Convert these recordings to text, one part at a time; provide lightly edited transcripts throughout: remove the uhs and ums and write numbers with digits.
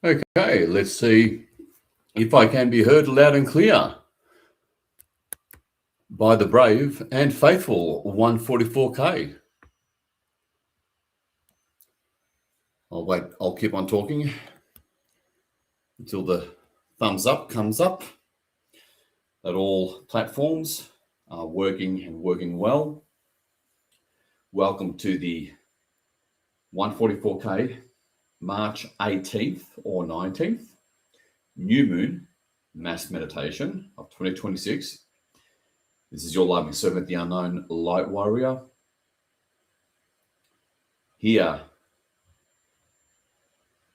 Okay, let's see if I can be heard loud and clear by the brave and faithful 144K. I'll wait, I'll keep on talking until the thumbs up comes up that all platforms are working and working well. Welcome to the 144K March 18th or 19th new moon mass meditation of 2026. This is your loving servant, the unknown light warrior, here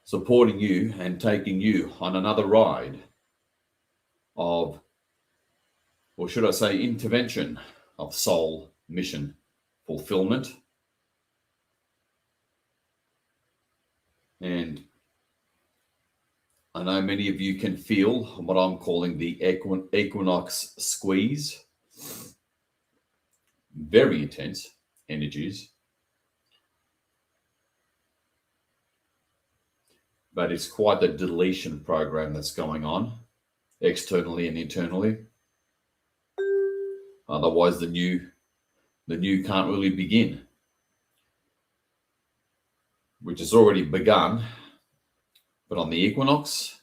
supporting you and taking you on another ride of, or should I say, intervention of soul mission fulfillment. And I know many of you can feel what I'm calling the equinox squeeze. Very intense energies. But it's quite the deletion program that's going on externally and internally. Otherwise, the new can't really begin, which has already begun. But on the equinox,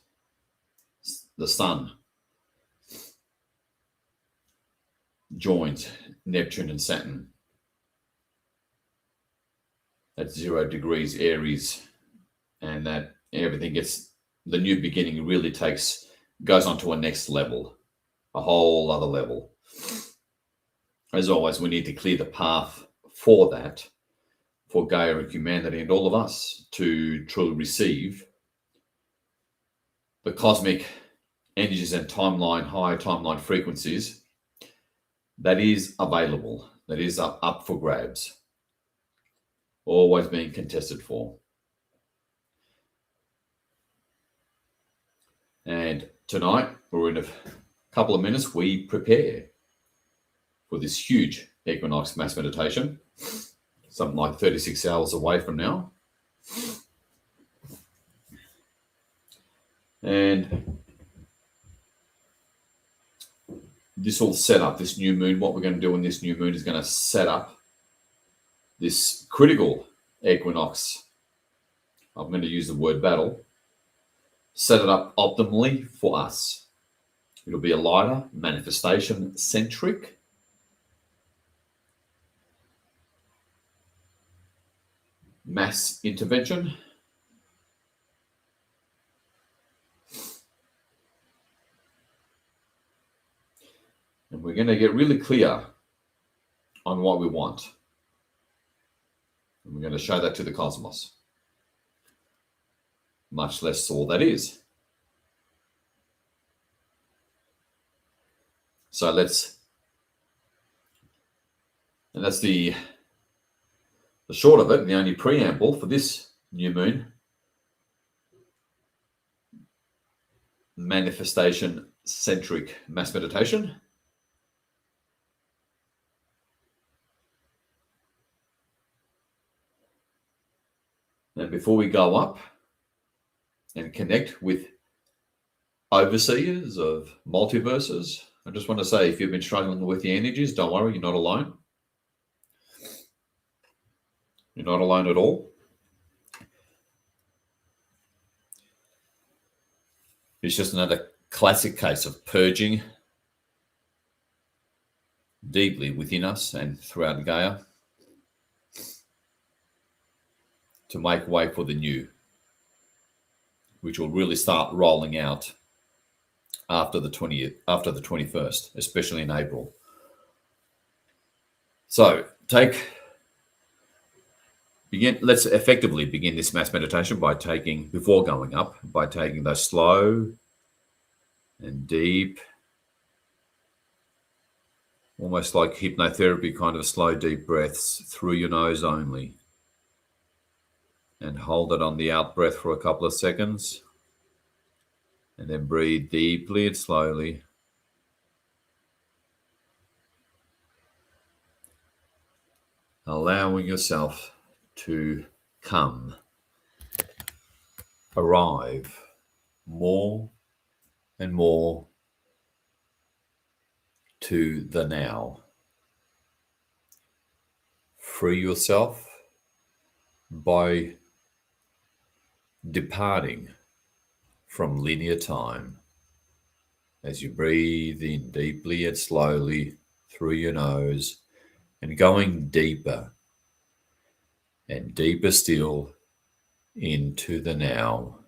the sun joins Neptune and Saturn at 0 degrees Aries, and that everything gets, the new beginning really goes on to a next level, a whole other level. As always, we need to clear the path for that, for Gaia and humanity and all of us to truly receive the cosmic energies and higher timeline frequencies that is available, that is up for grabs, always being contested for. And tonight, or in a couple of minutes, we prepare for this huge equinox mass meditation, something like 36 hours away from now. And this will set up this new moon. What we're going to do in this new moon is going to set up this critical equinox. I'm going to use the word battle. Set it up optimally for us. It'll be a lighter, manifestation-centric, mass intervention. And we're going to get really clear on what we want. And we're going to show that to the cosmos. Much less all that is. So and that's the short of it, the only preamble for this new moon. Manifestation-centric mass meditation. And before we go up and connect with overseers of multiverses, I just want to say, if you've been struggling with the energies, don't worry, you're not alone. You're not alone at all. It's just another classic case of purging deeply within us and throughout Gaia to make way for the new, which will really start rolling out after the 21st, especially in April. So let's effectively begin this mass meditation before going up, by taking those slow and deep, almost like hypnotherapy kind of slow, deep breaths through your nose only. And hold it on the out breath for a couple of seconds. And then breathe deeply and slowly. Allowing yourself to arrive more and more to the now. Free yourself by departing from linear time as you breathe in deeply and slowly through your nose and going deeper and deeper still into the now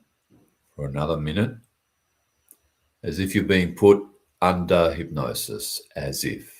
for another minute, as if you're being put under hypnosis, as if.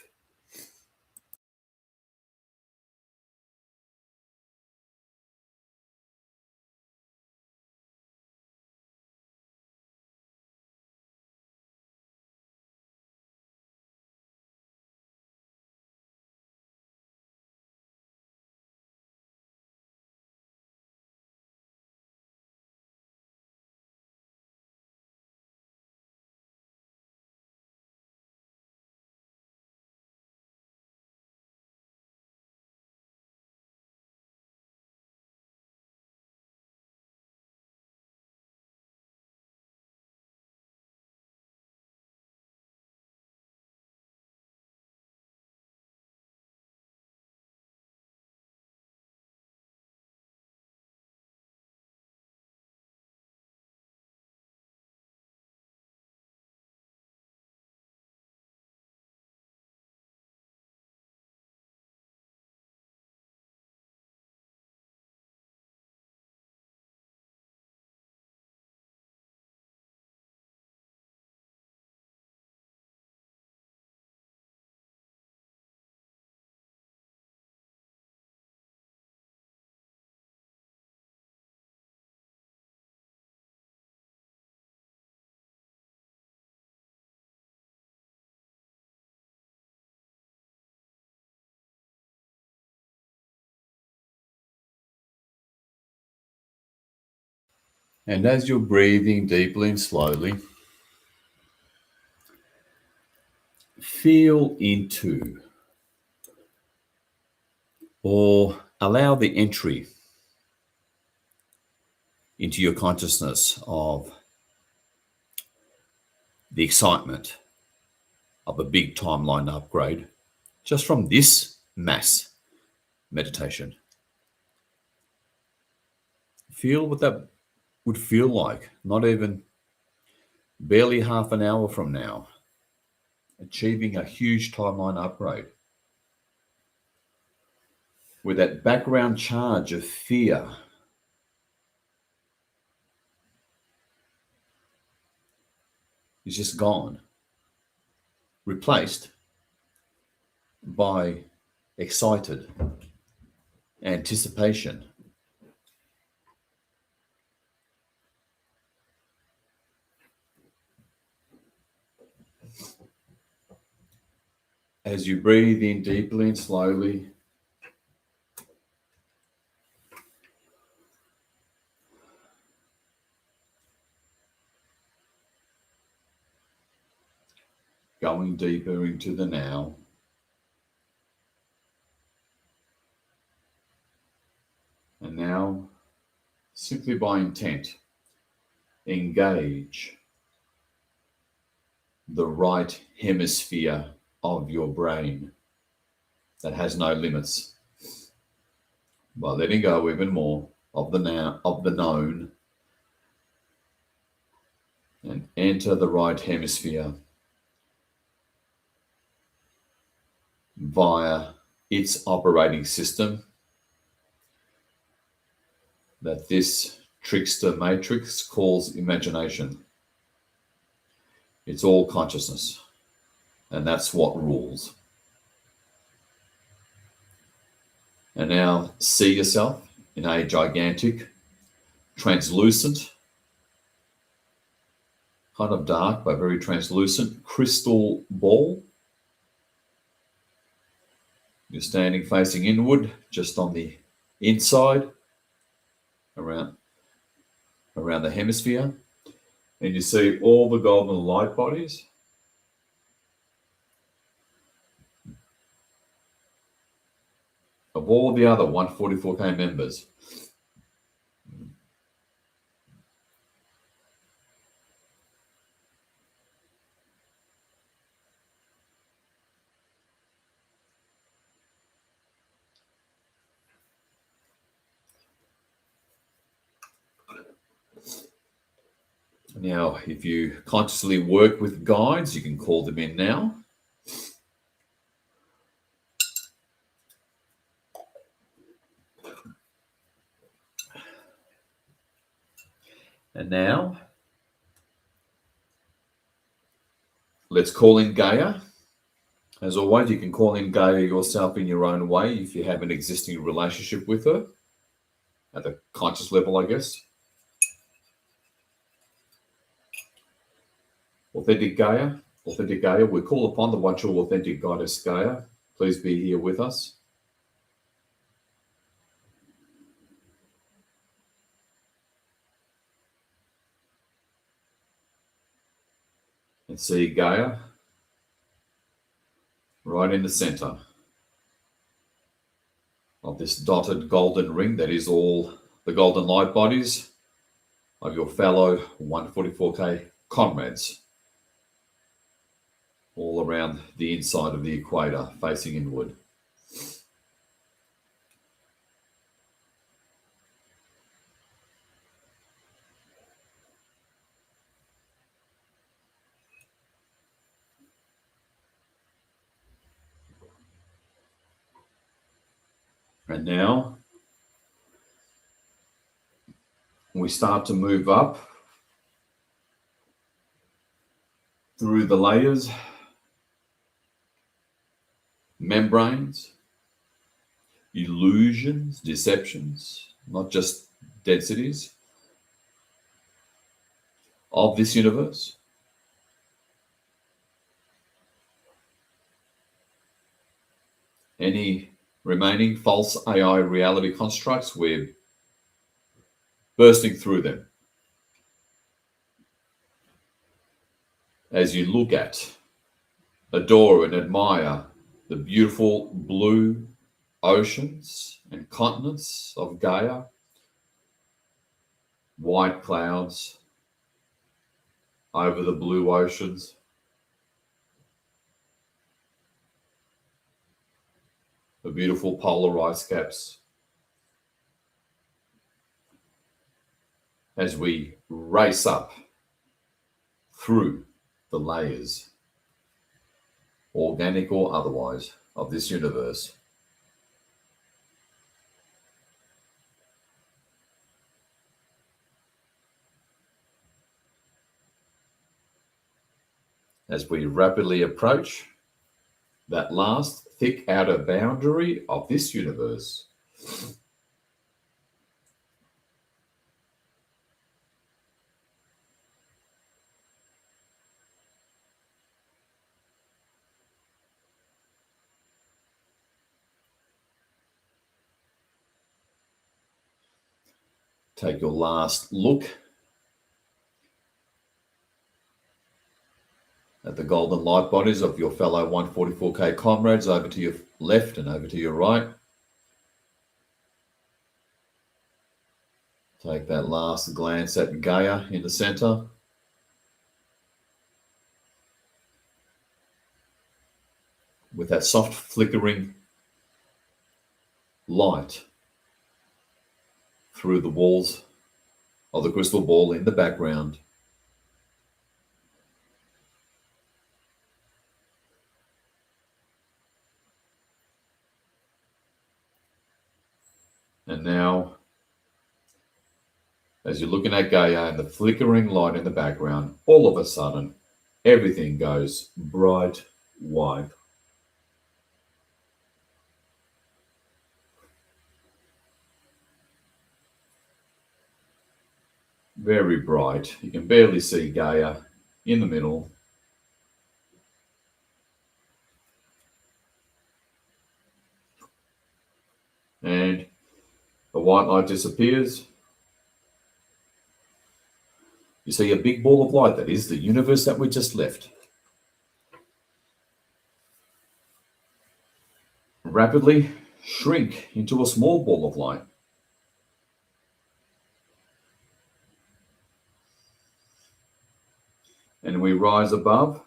And as you're breathing deeply and slowly, feel into or allow the entry into your consciousness of the excitement of a big timeline upgrade just from this mass meditation. Feel what that would feel like, not even barely half an hour from now, achieving a huge timeline upgrade where that background charge of fear is just gone, replaced by excited anticipation. As you breathe in deeply and slowly, going deeper into the now, and now, simply by intent, engage the right hemisphere of your brain that has no limits by letting go even more of the now, of the known, and enter the right hemisphere via its operating system that this trickster matrix calls imagination. It's all consciousness, and that's what rules. And now see yourself in a gigantic, translucent, kind of dark but very translucent crystal ball. You're standing facing inward, just on the inside, around the hemisphere, and you see all the golden light bodies of all the other 144K members. Now, if you consciously work with guides, you can call them in now. And now, let's call in Gaia. As always, you can call in Gaia yourself in your own way if you have an existing relationship with her at the conscious level, I guess. Authentic Gaia, we call upon the one true authentic goddess Gaia. Please be here with us. And see Gaia right in the center of this dotted golden ring that is all the golden light bodies of your fellow 144K comrades, all around the inside of the equator, facing inward. And now we start to move up through the layers, membranes, illusions, deceptions, not just densities of this universe. Any remaining false AI reality constructs, we're bursting through them. As you look at, adore, and admire the beautiful blue oceans and continents of Gaia, white clouds over the blue oceans, the beautiful polar ice caps. As we race up through the layers, organic or otherwise, of this universe. As we rapidly approach that last thick outer boundary of this universe, take your last look at the golden light bodies of your fellow 144K comrades over to your left and over to your right. Take that last glance at Gaia in the center. With that soft flickering light through the walls of the crystal ball in the background. And now, as you're looking at Gaia and the flickering light in the background, all of a sudden, everything goes bright white. Very bright. You can barely see Gaia in the middle. And the white light disappears. You see a big ball of light that is the universe that we just left. Rapidly shrink into a small ball of light. And we rise above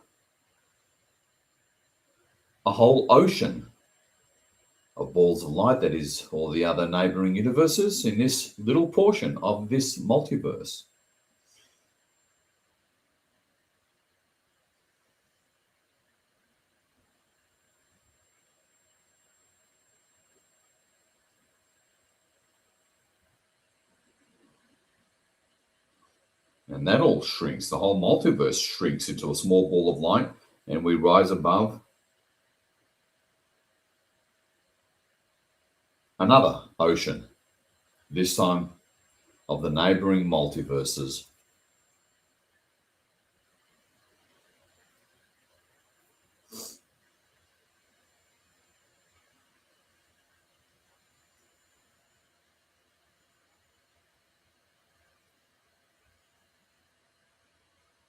a whole ocean of balls of light that is all the other neighboring universes in this little portion of this multiverse. And that all shrinks. The whole multiverse shrinks into a small ball of light, and we rise above another ocean, this time of the neighboring multiverses.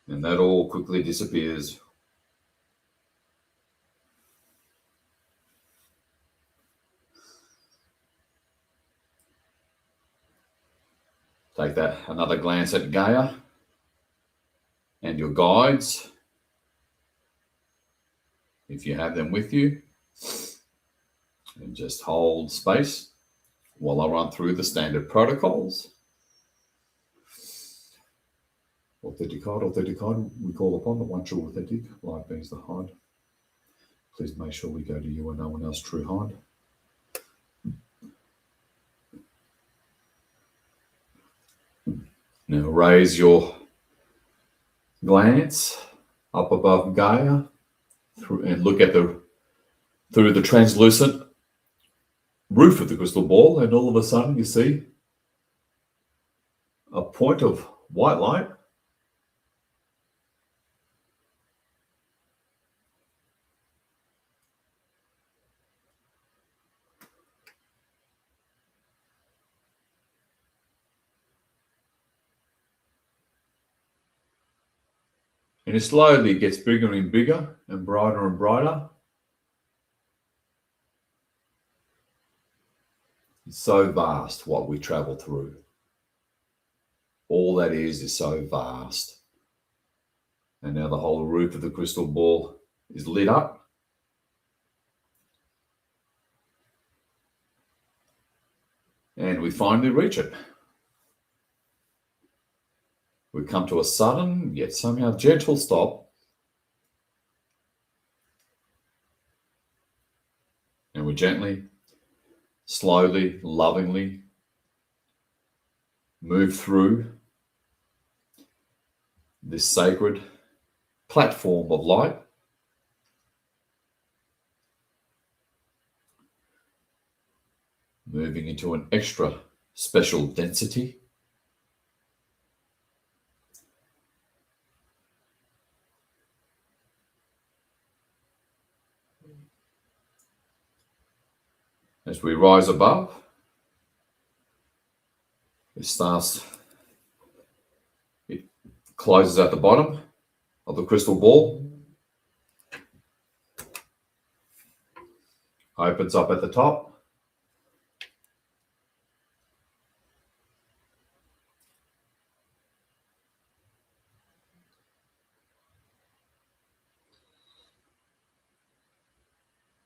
And that all quickly disappears. Take that another glance at Gaia and your guides, if you have them with you, and just hold space while I run through the standard protocols. Authentic hide, we call upon the one true authentic, light beings the hide. Please make sure we go to you and no one else true hide. Now raise your glance up above Gaia and look at through the translucent roof of the crystal ball, and all of a sudden you see a point of white light. And it slowly gets bigger and bigger and brighter and brighter. It's so vast what we travel through. All that is so vast. And now the whole roof of the crystal ball is lit up. And we finally reach it. We come to a sudden, yet somehow gentle stop. And we gently, slowly, lovingly move through this sacred platform of light. Moving into an extra special density. As we rise above, it closes at the bottom of the crystal ball, opens up at the top,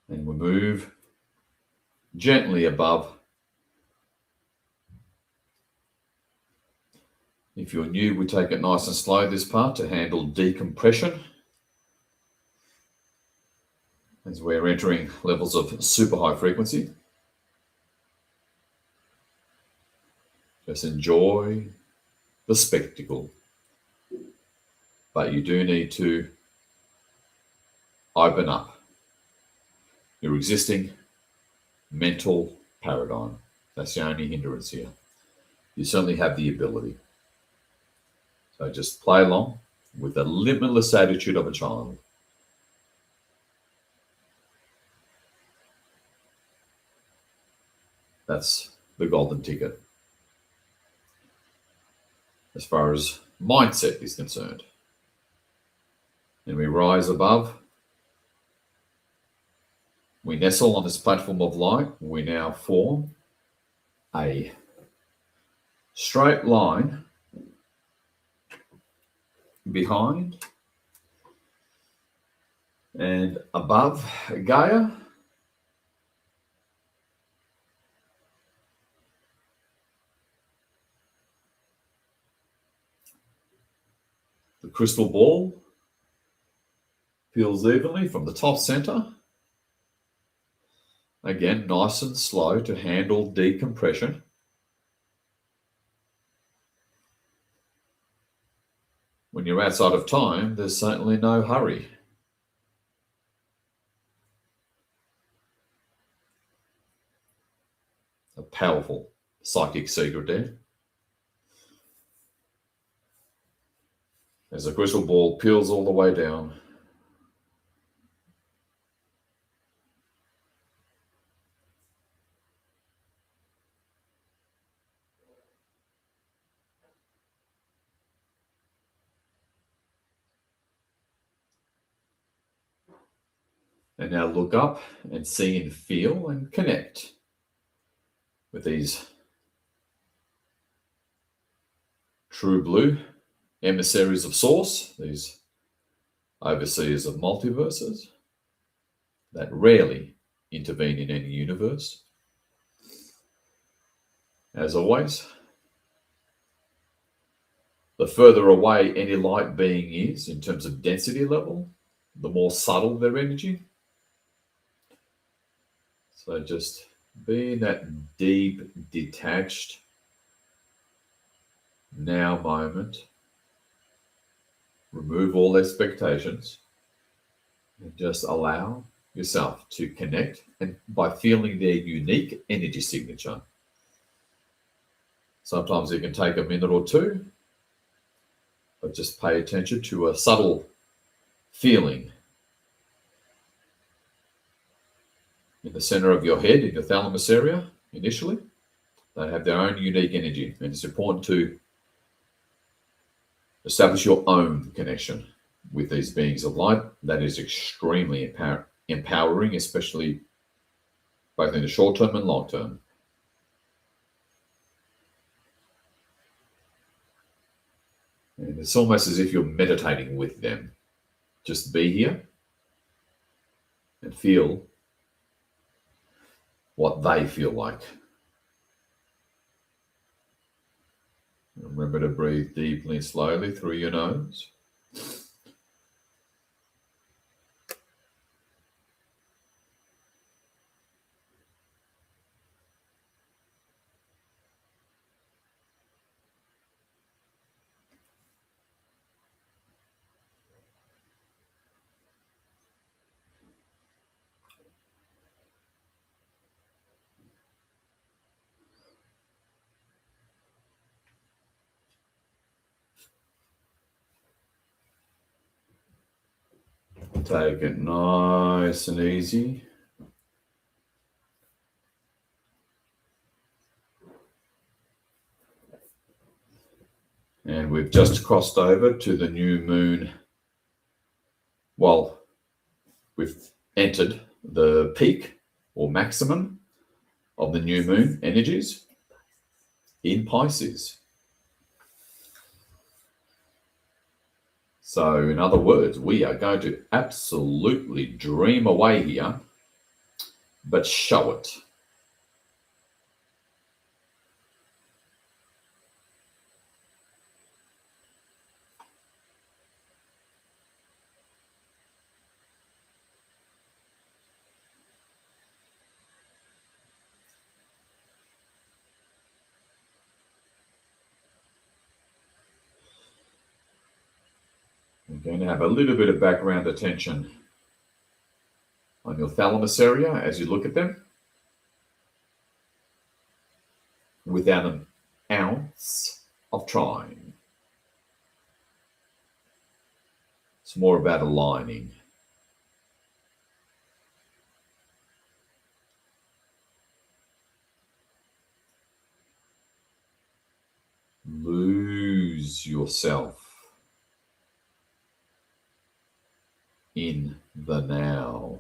and we move gently above. If you're new, we take it nice and slow this part to handle decompression, as we're entering levels of super high frequency. Just enjoy the spectacle. But you do need to open up your existing mental paradigm. That's the only hindrance here. You certainly have the ability. So just play along with the limitless attitude of a child. That's the golden ticket as far as mindset is concerned. And we rise above. We nestle on this platform of light. We now form a straight line behind and above Gaia. The crystal ball feels evenly from the top center. Again, nice and slow to handle decompression. When you're outside of time, there's certainly no hurry. A powerful psychic secret there. As the crystal ball peels all the way down. And now look up and see and feel and connect with these true blue emissaries of source, these overseers of multiverses that rarely intervene in any universe. As always, the further away any light being is in terms of density level, the more subtle their energy. So just be in that deep, detached now moment. Remove all expectations and just allow yourself to connect, and by feeling their unique energy signature. Sometimes it can take a minute or two, but just pay attention to a subtle feeling in the center of your head, in your thalamus area initially. They have their own unique energy, and it's important to establish your own connection with these beings of light. That is extremely empowering, especially both in the short term and long term. And it's almost as if you're meditating with them. Just be here and feel what they feel like. Remember to breathe deeply and slowly through your nose. Take it nice and easy. And we've just crossed over to the new moon. Well, we've entered the peak or maximum of the new moon energies in Pisces. So, in other words, we are going to absolutely dream away here, but show it. We're going to have a little bit of background attention on your thalamus area as you look at them, without an ounce of trying. It's more about aligning. Lose yourself in the now.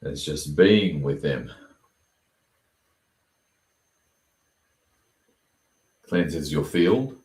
It's just being with them. Cleanses your field.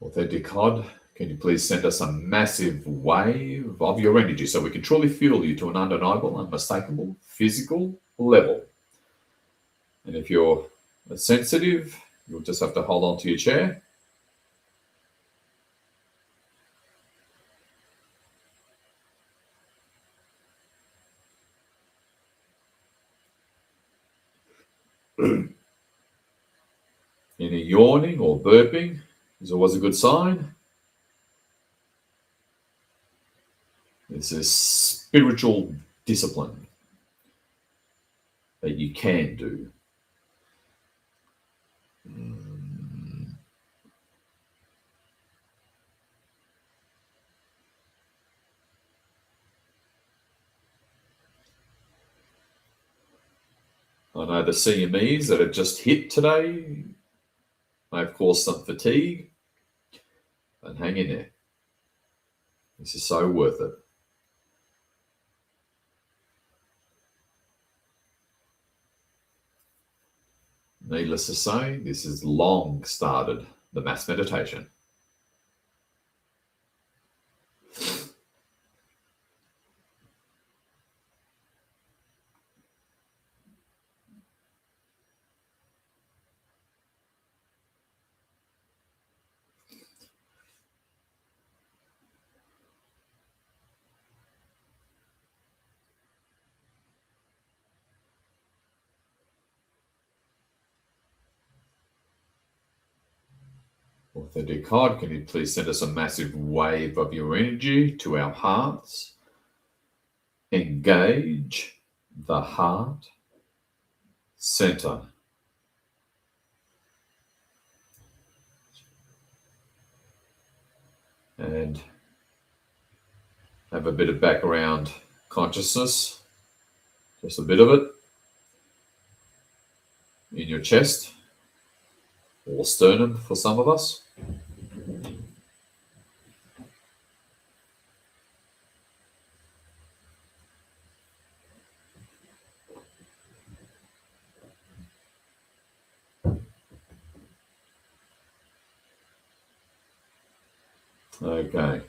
Authentic God, can you please send us a massive wave of your energy so we can truly feel you to an undeniable, unmistakable, physical level? And if you're sensitive, you'll just have to hold on to your chair. Any yawning or burping is always a good sign. This is spiritual discipline that you can do. I know the CMEs that have just hit today may have caused some fatigue, but hang in there. This is so worth it. Needless to say, this has long started the mass meditation. Authentic God, can you please send us a massive wave of your energy to our hearts? Engage the heart center. And have a bit of background consciousness, just a bit of it, in your chest or sternum for some of us. Okay.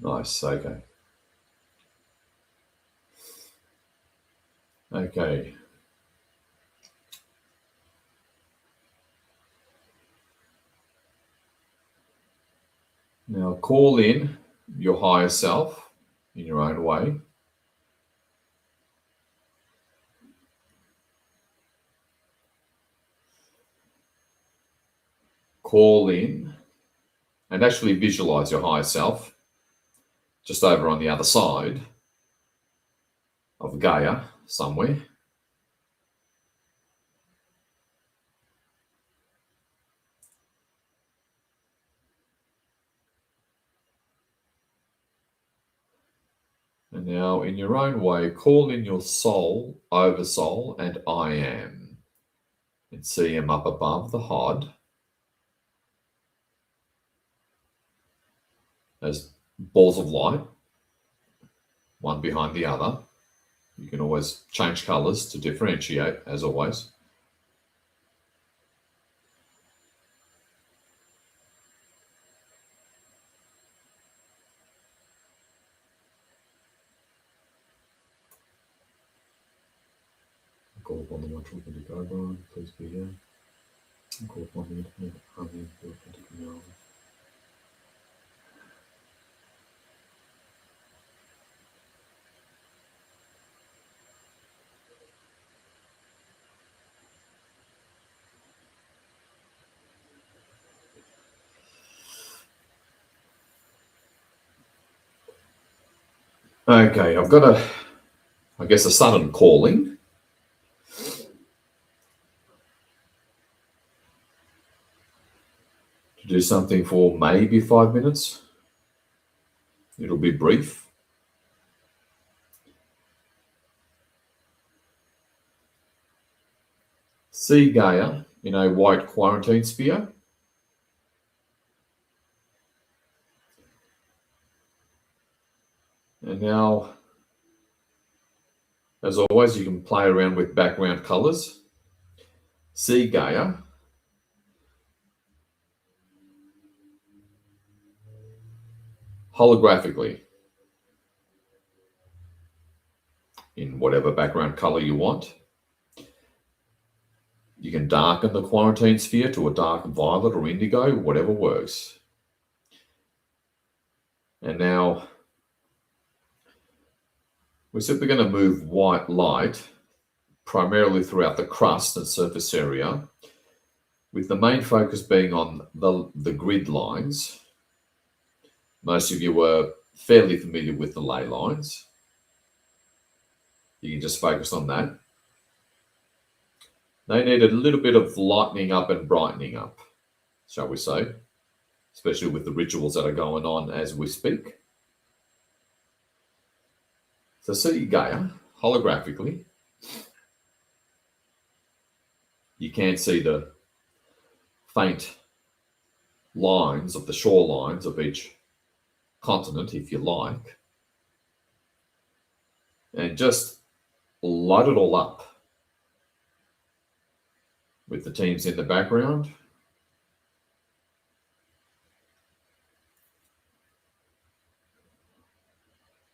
Nice, okay. Okay. Now call in your higher self in your own way. Call in and actually visualize your higher self just over on the other side of Gaia somewhere. And now, in your own way, call in your soul, oversoul, and I am. And see him up above the HOD as balls of light, one behind the other. You can always change colors to differentiate, as always. Call upon the one true authentic Oberon, please be here. Call upon the infinite harmony of the authentic reality. Okay, I've got a sudden calling. To do something for maybe 5 minutes. It'll be brief. See Gaia in a white quarantine sphere. And now, as always, you can play around with background colors. See Gaia holographically in whatever background color you want. You can darken the quarantine sphere to a dark violet or indigo, whatever works. And now we said we're going to move white light primarily throughout the crust and surface area, with the main focus being on the grid lines. Most of you were fairly familiar with the ley lines. You can just focus on that. They need a little bit of lightening up and brightening up, shall we say, especially with the rituals that are going on as we speak. So see Gaia holographically. You can see the faint lines of the shorelines of each continent, if you like, and just light it all up with the teams in the background.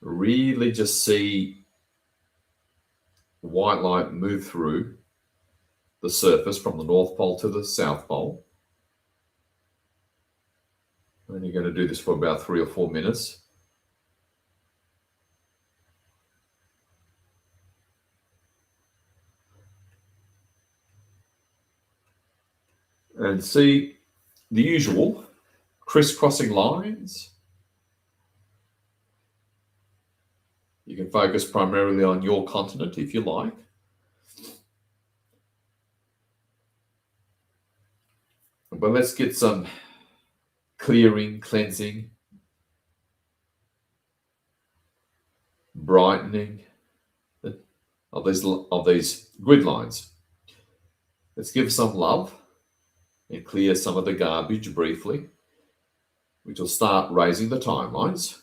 Really just see white light move through the surface from the North Pole to the South Pole. And you're going to do this for about 3 or 4 minutes. And see the usual crisscrossing lines. You can focus primarily on your continent if you like. But let's get some clearing, cleansing, brightening of these grid lines. Let's give some love and clear some of the garbage briefly, which will start raising the timelines.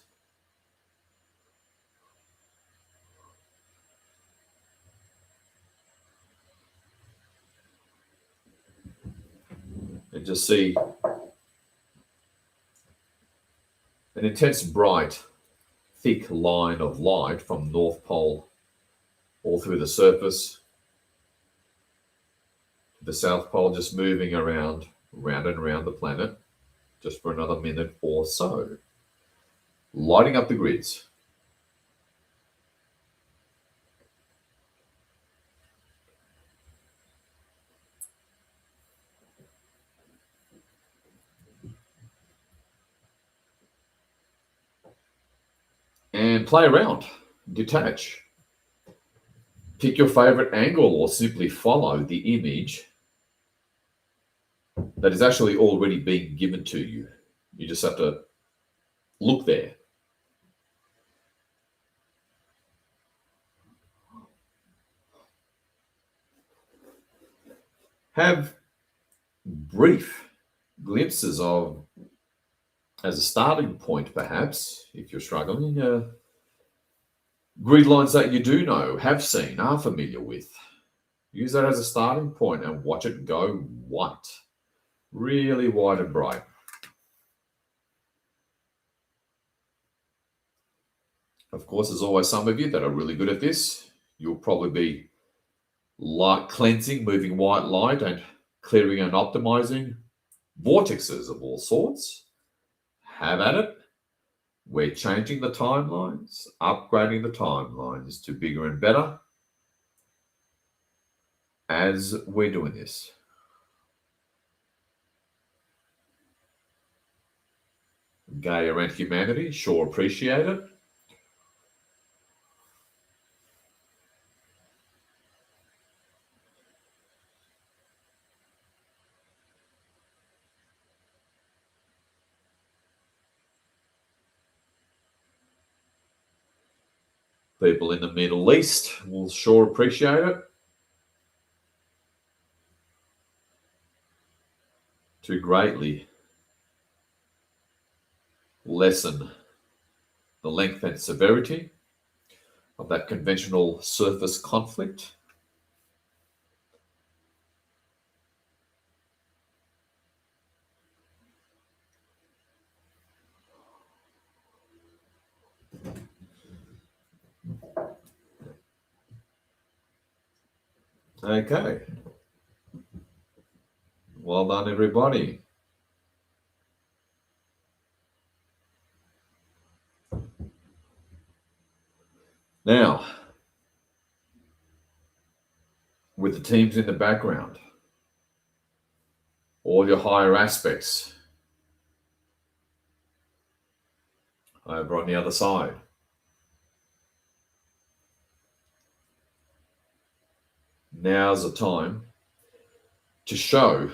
And just see an intense, bright, thick line of light from North Pole all through the surface to the South Pole, just moving around and around the planet just for another minute or so, lighting up the grids. And play around, detach. Pick your favorite angle or simply follow the image that is actually already being given to you. You just have to look there. Have brief glimpses of, as a starting point perhaps, if you're struggling, grid lines that you do know, have seen, are familiar with. Use that as a starting point and watch it go white. Really white and bright. Of course, there's always some of you that are really good at this. You'll probably be light cleansing, moving white light and clearing and optimizing vortexes of all sorts. Have at it. We're changing the timelines, upgrading the timelines to bigger and better as we're doing this. Gaia and humanity, sure appreciate it. People in the Middle East will sure appreciate it. to greatly lessen the length and severity of that conventional surface conflict. Okay. Well done, everybody. Now, with the teams in the background, all your higher aspects over on the other side. Now's the time to show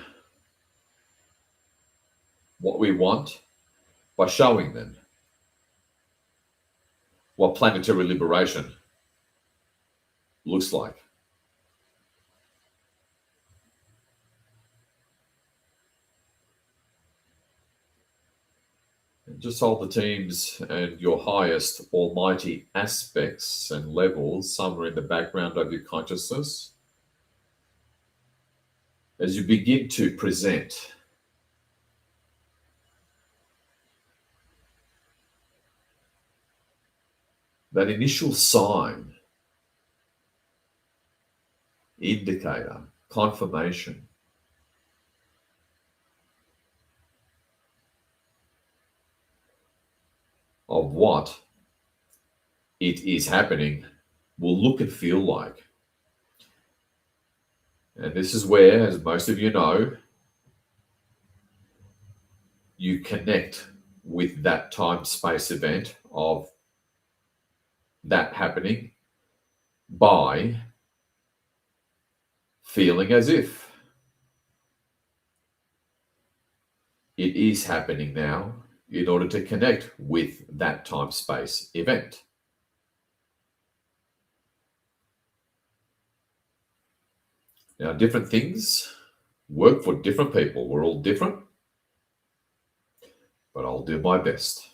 what we want by showing them what planetary liberation looks like. And just hold the teams and your highest almighty aspects and levels somewhere in the background of your consciousness as you begin to present that initial sign, indicator, confirmation of what it is happening will look and feel like. And this is where, as most of you know, you connect with that time-space event of that happening by feeling as if it is happening now in order to connect with that time-space event. Now, different things work for different people. We're all different, but I'll do my best.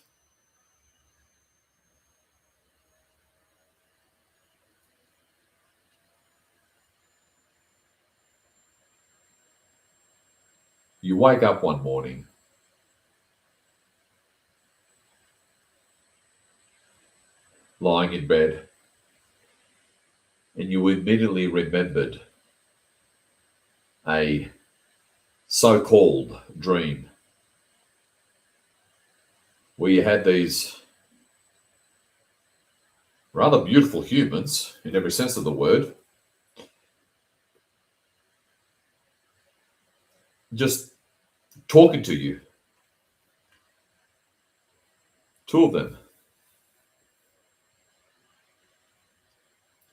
You wake up one morning lying in bed, and you immediately remembered a so-called dream where you had these rather beautiful humans, in every sense of the word, just talking to you. Two of them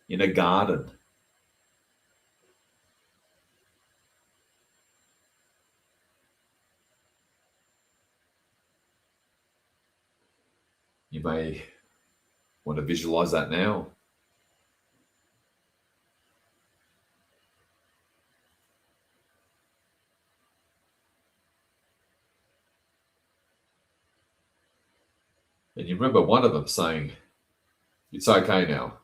in a garden. You may want to visualize that now. And you remember one of them saying, "It's okay now.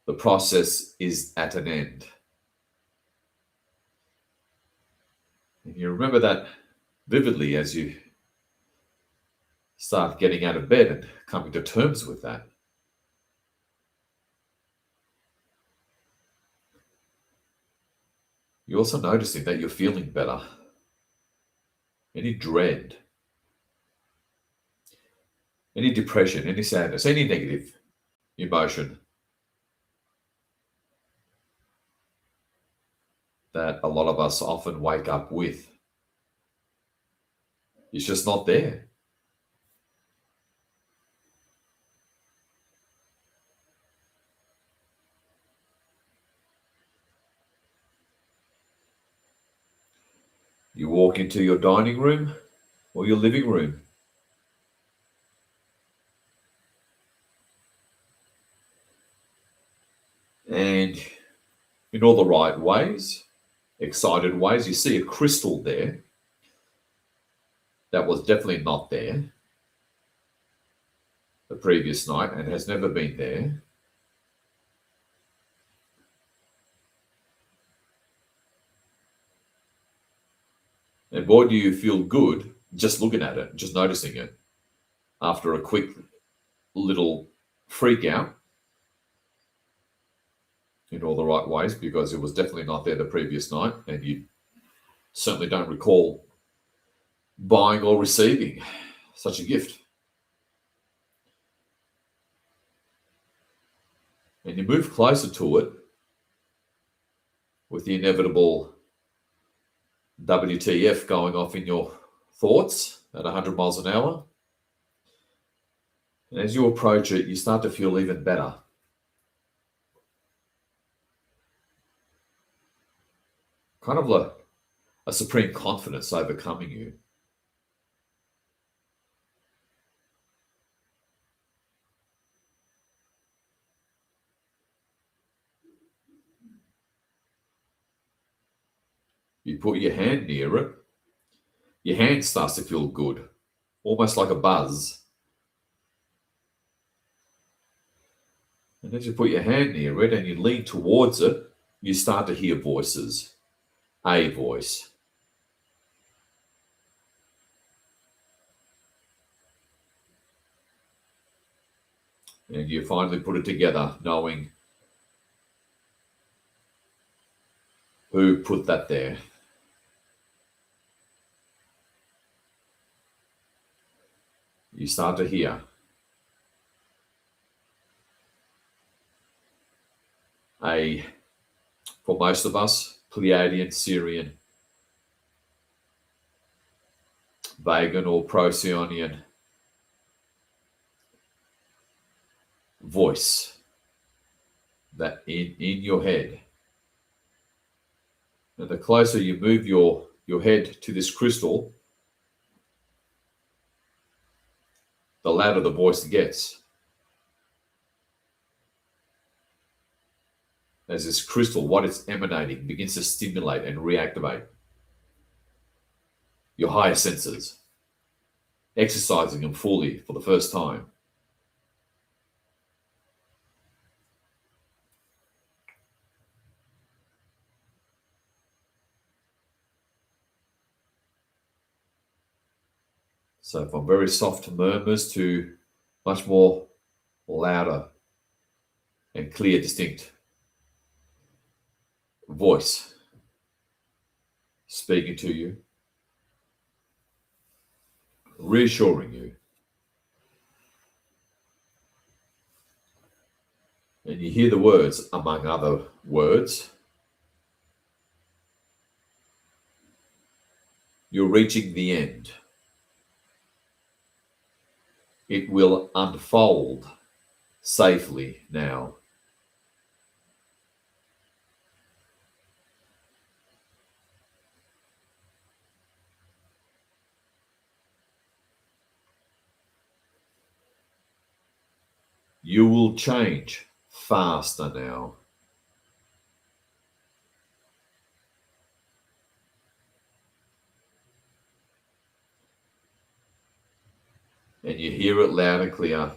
The process is at an end." And you remember that vividly as you start getting out of bed and coming to terms with that. You're also noticing that you're feeling better. Any dread, any depression, any sadness, any negative emotion that a lot of us often wake up with, it's just not there. You walk into your dining room or your living room, and in all the right ways, excited ways, you see a crystal there. that was definitely not there the previous night and has never been there. And boy, do you feel good just looking at it, just noticing it after a quick little freak out in all the right ways, because it was definitely not there the previous night, and you certainly don't recall buying or receiving such a gift. And you move closer to it with the inevitable WTF going off in your thoughts at 100 miles an hour. And as you approach it, you start to feel even better. Kind of like a supreme confidence overcoming you. You put your hand near it, your hand starts to feel good, almost like a buzz. And as you put your hand near it and you lean towards it, you start to hear voices. A voice. And you finally put it together, knowing who put that there. You start to hear for most of us, Pleiadian, Sirian, Vegan or Procyon voice that in your head. And the closer you move your head to this crystal, the louder the voice gets. As this crystal, what it's emanating, begins to stimulate and reactivate your higher senses, exercising them fully for the first time. So from very soft murmurs to much more louder and clear, distinct voice speaking to you, reassuring you. And you hear the words, among other words, you're reaching the end. It will unfold safely now. You will change faster now. And you hear it loud and clear.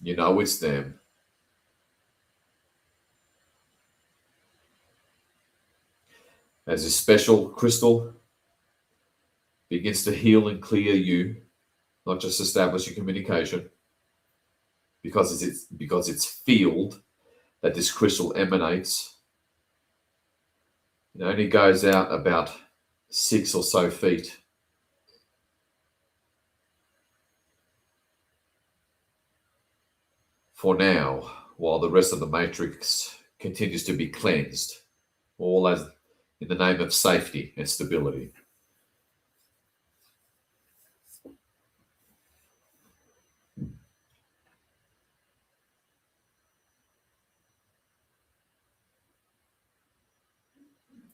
You know it's them. As this special crystal begins to heal and clear you, not just establish your communication, because it's field that this crystal emanates. It only goes out about 6 or so feet. For now, while the rest of the matrix continues to be cleansed, all as in the name of safety and stability.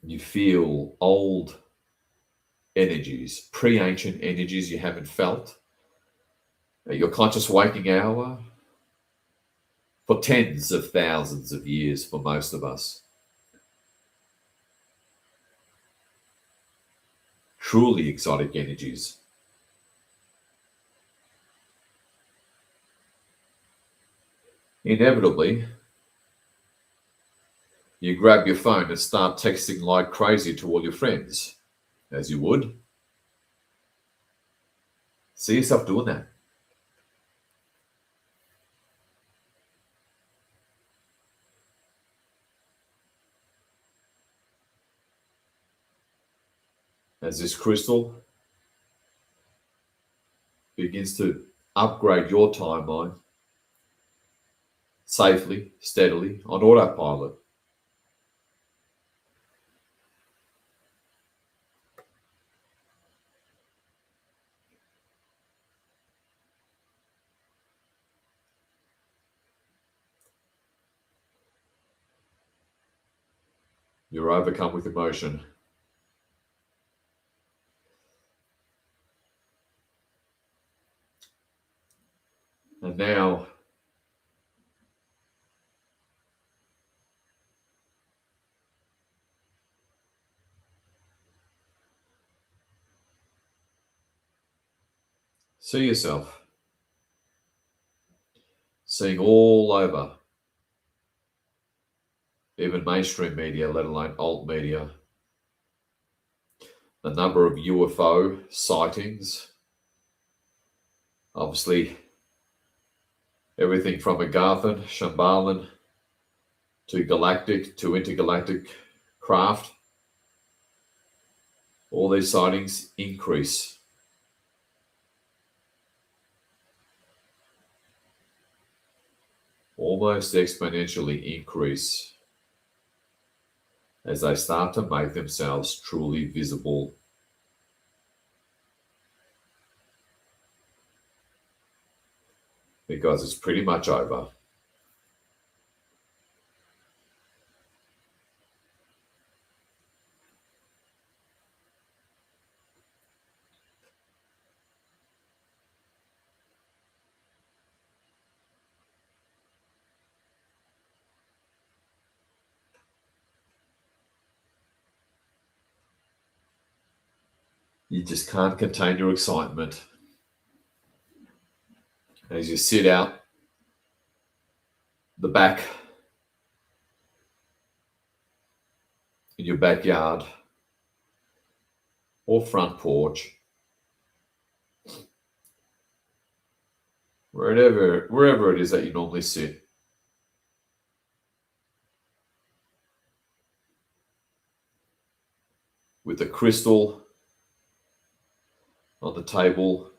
You feel old energies, pre-ancient energies you haven't felt at your conscious waking hour for tens of thousands of years for most of us. Truly exotic energies inevitably you grab your phone and start texting like crazy to all your friends, as you would. See yourself doing that. As this crystal begins to upgrade your timeline safely, steadily, on autopilot. You're overcome with emotion. And now see yourself seeing all over, even mainstream media, let alone alt media, the number of UFO sightings. Obviously, everything from Agarthan, Shambhalan, to galactic, to intergalactic craft. All these sightings increase. Almost exponentially increase as they start to make themselves truly visible. Because it's pretty much over. You just can't contain your excitement as you sit out the back in your backyard or front porch, wherever it is that you normally sit. With the crystal on the table,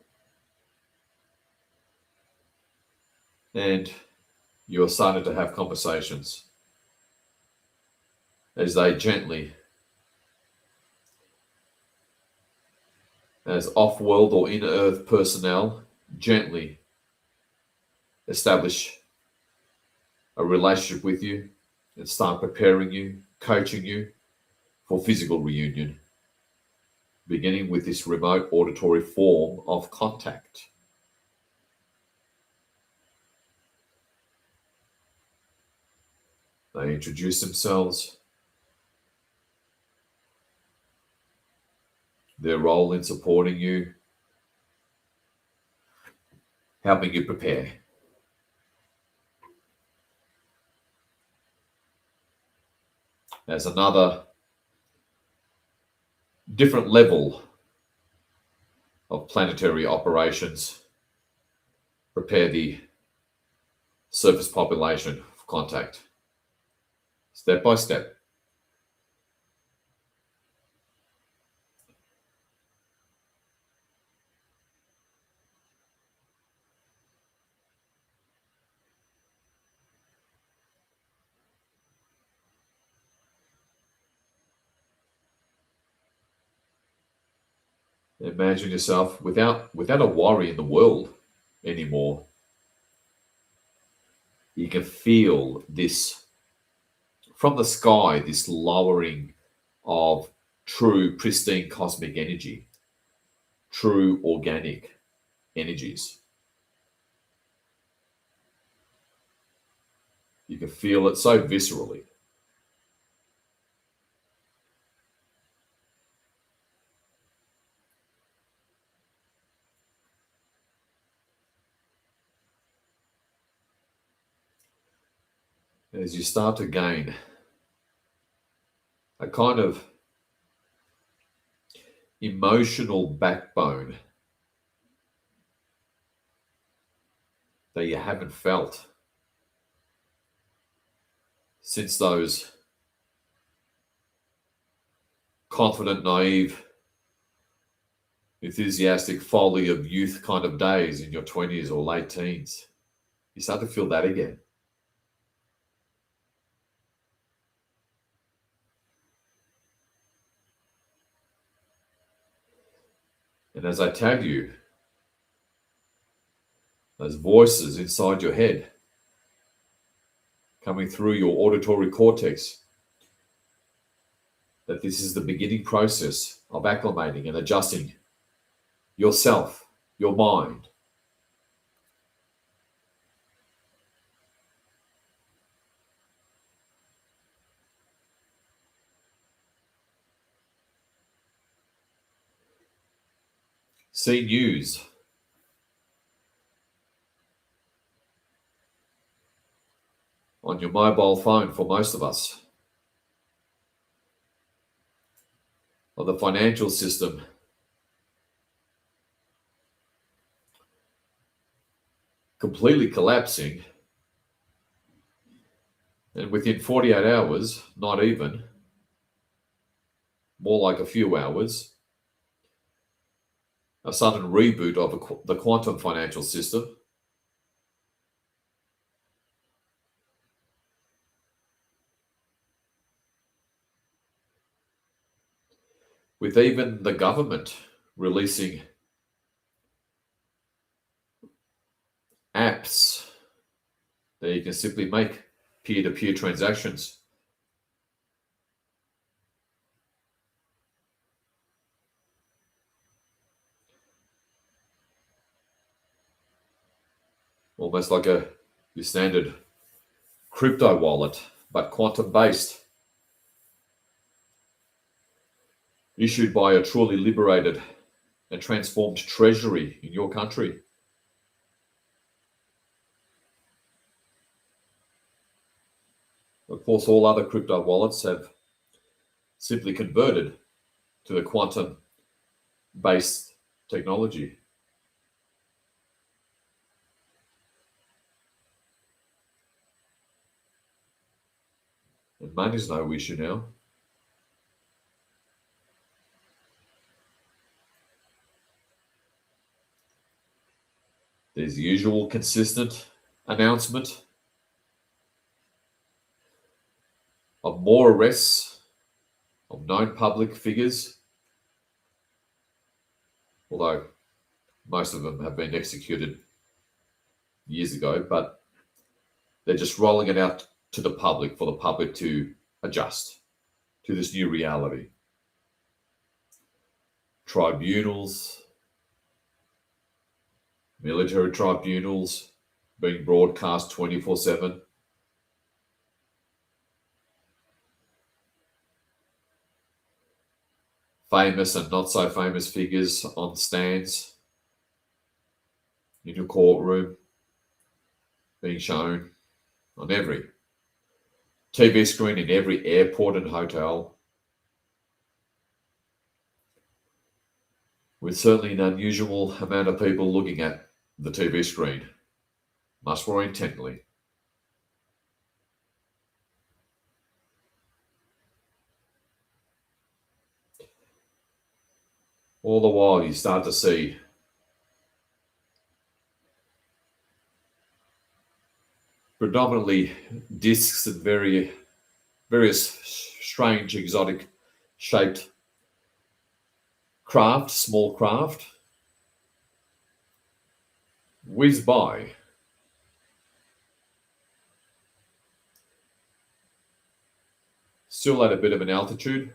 and you're starting to have conversations as they gently, as off-world or in-earth personnel, gently establish a relationship with you and start preparing you, coaching you for physical reunion, beginning with this remote auditory form of contact. They introduce themselves, their role in supporting you, helping you prepare. As another different level of planetary operations prepare the surface population for contact, step by step. Imagine yourself without a worry in the world anymore. You can feel this from the sky, this lowering of true pristine cosmic energy, true organic energies. You can feel it so viscerally. as you start to gain a kind of emotional backbone that you haven't felt since those confident, naive, enthusiastic folly of youth kind of days in your 20s or late teens. You start to feel that again. And as I tell you, those voices inside your head coming through your auditory cortex, that this is the beginning process of acclimating and adjusting yourself, your mind. See news. On your mobile phone for most of us. Or the financial system completely collapsing, and within 48 hours, not even, more like a few hours, a sudden reboot of the quantum financial system. With even the government releasing apps that you can simply make peer-to-peer transactions. Almost like your standard crypto wallet, but quantum-based. Issued by a truly liberated and transformed treasury in your country. Of course, all other crypto wallets have simply converted to the quantum-based technology. And money's no issue now. There's the usual consistent announcement of more arrests of known public figures, although most of them have been executed years ago, but they're just rolling it out to the public for the public to adjust to this new reality. Tribunals, military tribunals being broadcast 24/7. Famous and not so famous figures on stands in your courtroom being shown on every TV screen in every airport and hotel, with certainly an unusual amount of people looking at the TV screen, much more intently. All the while, you start to see predominantly discs and various strange, exotic shaped craft, small craft, whiz by. Still at a bit of an altitude.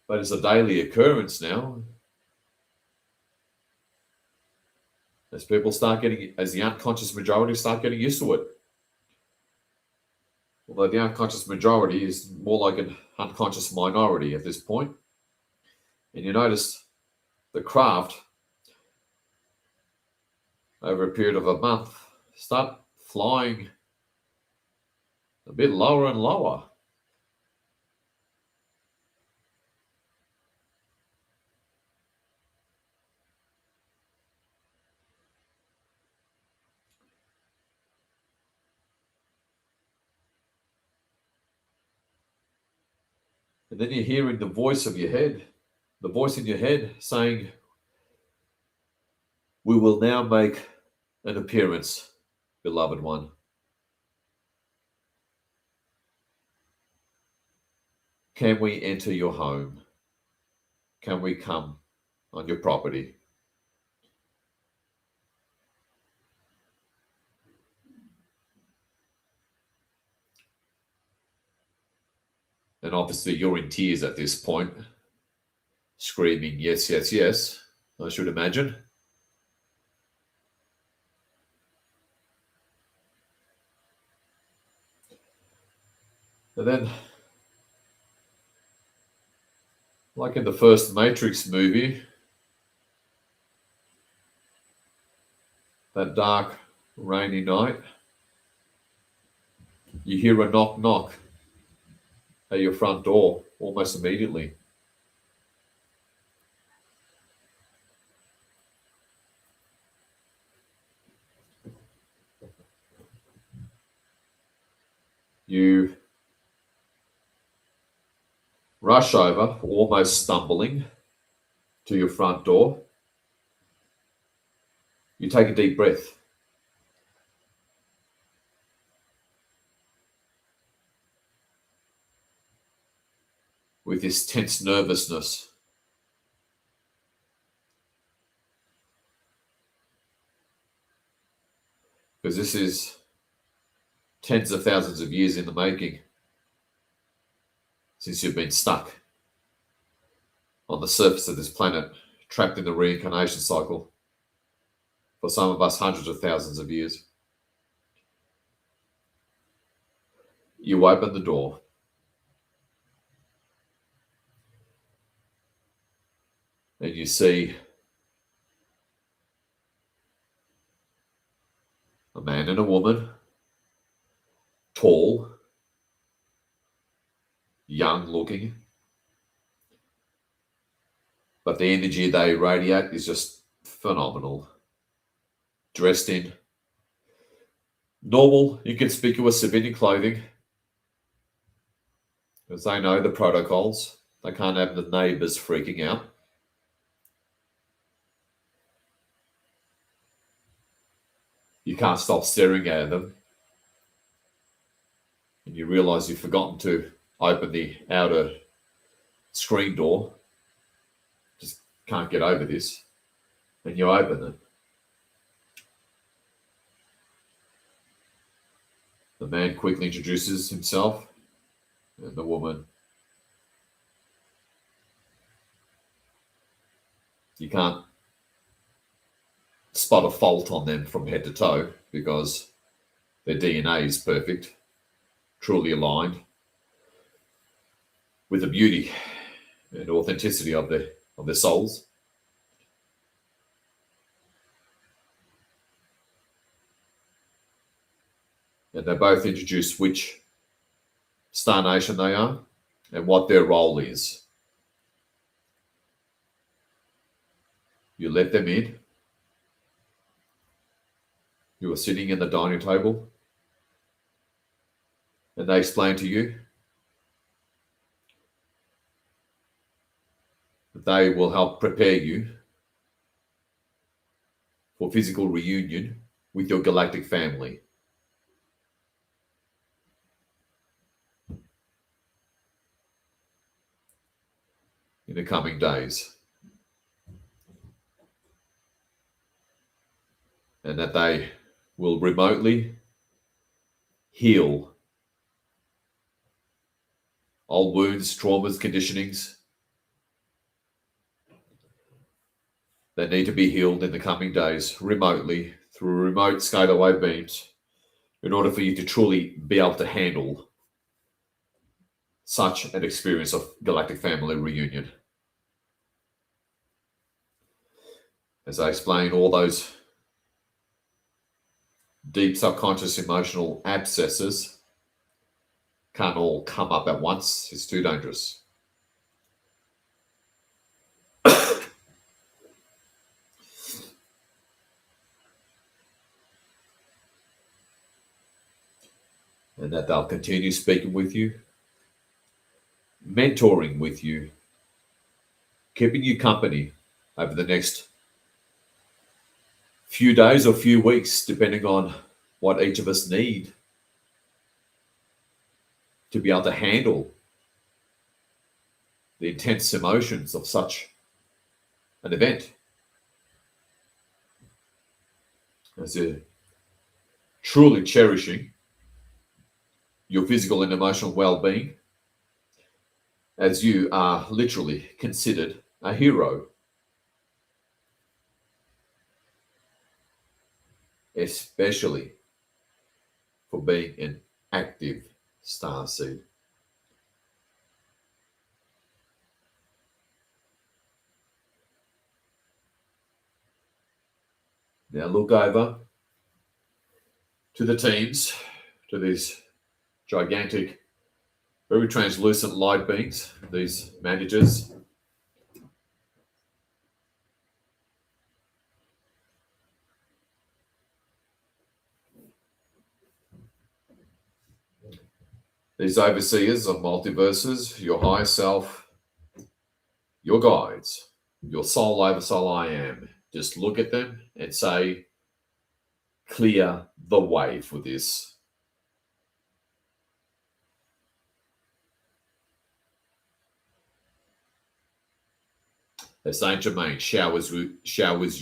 But it's a daily occurrence now. As the unconscious majority start getting used to it. Although the unconscious majority is more like an unconscious minority at this point. And you notice the craft over a period of a month, start flying a bit lower and lower. And then you're hearing the voice of your head, the voice in your head saying, "We will now make an appearance, beloved one. Can we enter your home? Can we come on your property?" And obviously you're in tears at this point, screaming, "Yes, yes, yes," I should imagine. And then, like in the first Matrix movie, that dark, rainy night, you hear a knock knock at your front door almost immediately. You rush over, almost stumbling, to your front door. You take a deep breath. With this tense nervousness. Because this is tens of thousands of years in the making since you've been stuck on the surface of this planet, trapped in the reincarnation cycle. For some of us, hundreds of thousands of years. You open the door. And you see a man and a woman, tall, young looking, but the energy they radiate is just phenomenal. Dressed in normal, inconspicuous civilian clothing, because they know the protocols. They can't have the neighbours freaking out. You can't stop staring at them. And you realise you've forgotten to open the outer screen door. Just can't get over this. And you open it. The man quickly introduces himself, and the woman. You can't spot a fault on them from head to toe because their DNA is perfect, truly aligned with the beauty and authenticity of their souls. And they both introduce which star nation they are and what their role is. You let them in. You are sitting in the dining table, and they explain to you that they will help prepare you for physical reunion with your galactic family. In the coming days. And that they will remotely heal old wounds, traumas, conditionings that need to be healed in the coming days remotely through remote scalar wave beams in order for you to truly be able to handle such an experience of galactic family reunion. As I explain all those Deep subconscious emotional abscesses can't all come up at once. It's too dangerous. And that they'll continue speaking with you, mentoring with you, keeping you company over the next few days or few weeks, depending on what each of us need to be able to handle the intense emotions of such an event. As you're truly cherishing your physical and emotional well-being, as you are literally considered a hero, especially for being an active starseed. Now look over to the teams, to these gigantic, very translucent light beings, these managers. These overseers of multiverses, your higher self, your guides, your soul over soul I am. Just look at them and say, clear the way for this. As Saint Germain showers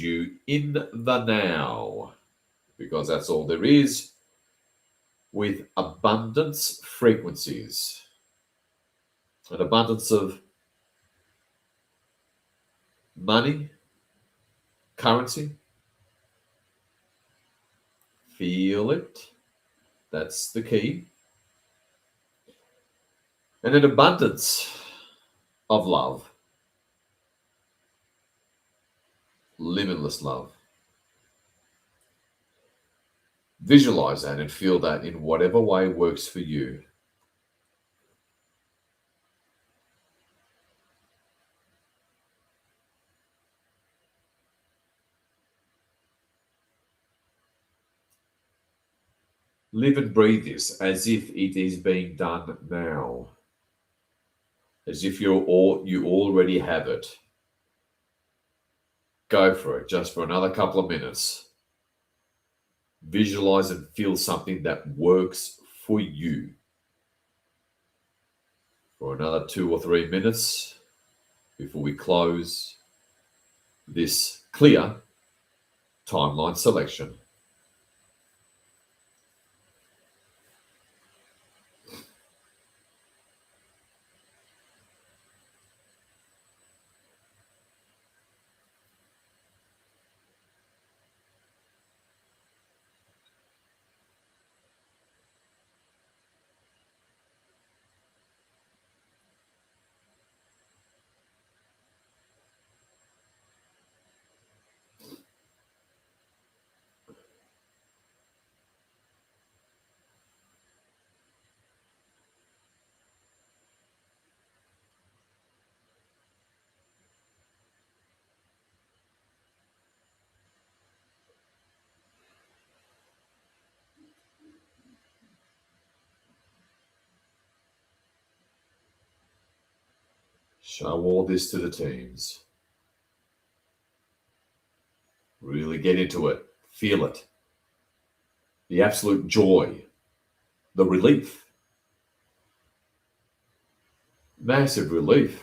you in the now, because that's all there is, with abundance frequencies, an abundance of money, currency. Feel it. That's the key. And an abundance of love, limitless love. Visualize that and feel that in whatever way works for you. Live and breathe this as if it is being done now, as if you already have it. Go for it, just for another couple of minutes. Visualize and feel something that works for you. For another 2 or 3 minutes before we close this clear timeline selection. Show all this to the teams. Really get into it. Feel it. The absolute joy. The relief. Massive relief.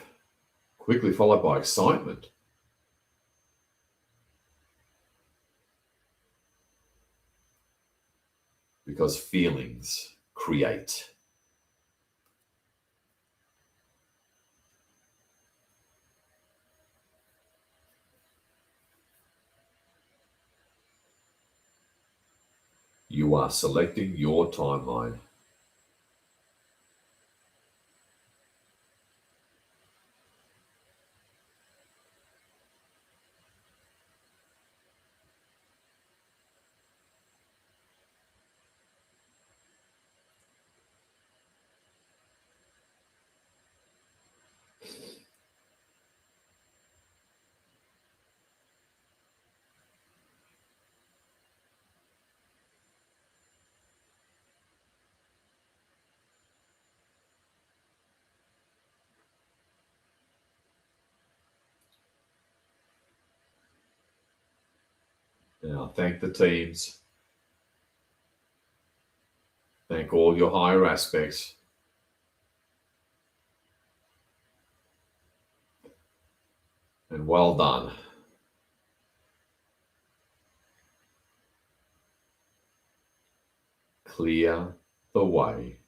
Quickly followed by excitement. Because feelings create. You are selecting your timeline. Now, thank the teams. Thank all your higher aspects. And well done. Clear the way.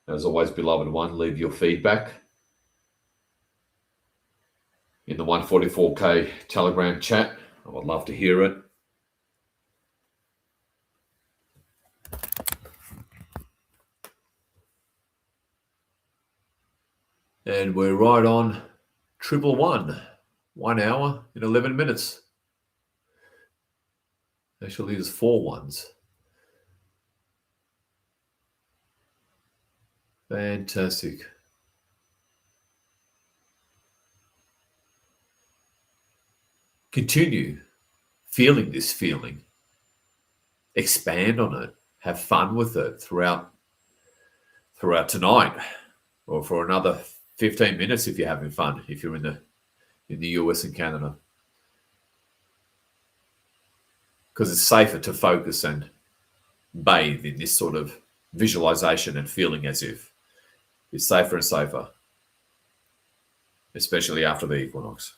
As always, beloved one, leave your feedback in the 144K Telegram chat. I would love to hear it. And we're right on 111, 1 hour and 11 minutes. Actually, there's 4 ones. Fantastic. Continue feeling this feeling. Expand on it. Have fun with it throughout tonight, or for another 15 minutes if you're having fun, if you're in the US and Canada. Because it's safer to focus and bathe in this sort of visualization and feeling as if. It's safer and safer, especially after the equinox.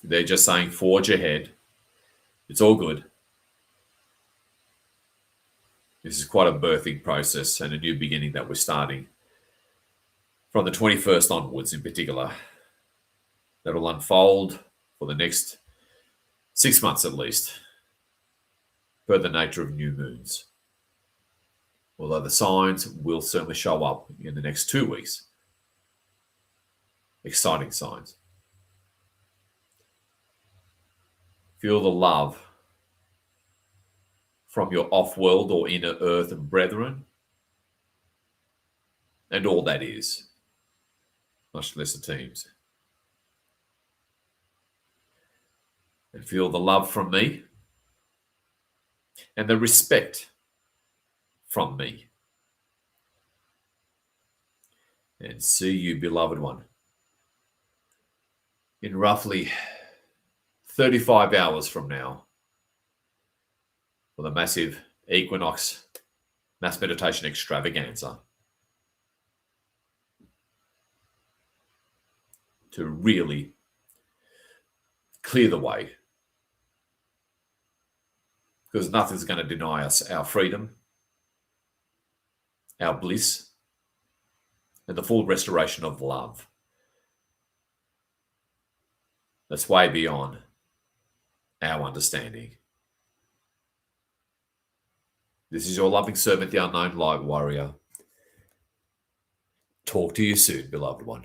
They're just saying, forge ahead. It's all good. This is quite a birthing process and a new beginning that we're starting from the 21st onwards in particular. That'll unfold for the next 6 months at least, per the nature of new moons. Although the signs will certainly show up in the next 2 weeks. Exciting signs. Feel the love from your off-world or inner earth brethren, and all that is, much less the teams. And feel the love from me and the respect from me. And see you, beloved one, in roughly 35 hours from now for the massive equinox mass meditation extravaganza to really clear the way, because nothing's going to deny us our freedom, our bliss, and the full restoration of love. That's way beyond our understanding. This is your loving servant, the unknown light warrior. Talk to you soon, beloved one.